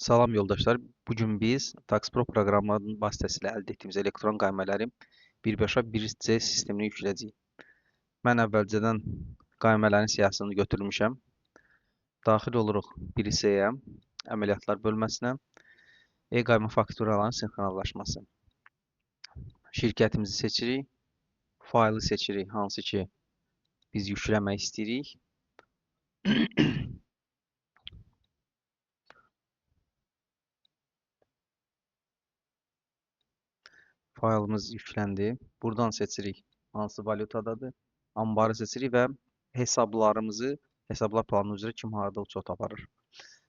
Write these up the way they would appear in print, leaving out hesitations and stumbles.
Salam yoldaşlar. Bugün biz TaxPro proqramının vasitəsilə əldə etdiyimiz elektron qaymələri birbaşa 1C sisteminə yükləyəcəyik. Mən əvvəlcədən qaymələrin siyahısını götürmüşəm. Daxil oluruq 1C-yə, əməliyyatlar bölməsinə, e-qayma fakturaların sinxronlaşması. Şirkətimizi seçirik, faylı seçirik, hansı ki biz yükləmək istəyirik. Faylımız yükləndi. Buradan seçirik hansı valyutadadır. Ambarı seçirik və hesablar planı üzrə kim harada uçot aparır.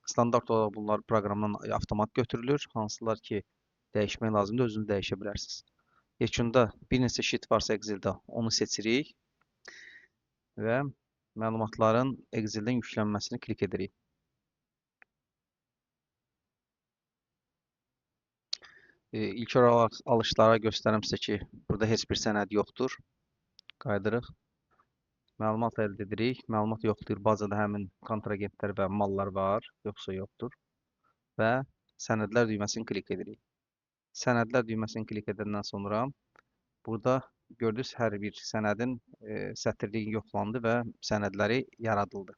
Standart olaraq bunlar proqramdan avtomat götürülür. Hansılar ki dəyişmək lazımdır, özünüz dəyişə bilərsiniz. Yekunda bir neçə sheet varsa Excel-də onu seçirik və məlumatların Excel-dən yüklənməsini klik edirik. İlk olaraq alışlara göstərim sizə ki, burada heç bir sənəd yoxdur. Qaydırıq. Məlumat əldə edirik. Məlumat yoxlayır. Bazada həmin kontragentlər və mallar var, yoxsa yoxdur. Və sənədlər düyməsini klik edirik. Sənədlər düyməsini klik edəndən sonra burada gördünüz hər bir sənədin sətirliyi yoxlandı və sənədləri yaradıldı.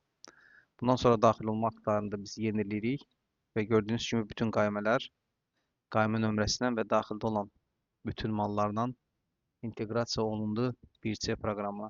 Bundan sonra daxil olma aktlarında biz yeniləyirik və gördüyünüz kimi bütün qaymələr qayma nömrəsindən və daxildə olan bütün mallardan inteqrasiya olundu 1C proqramına.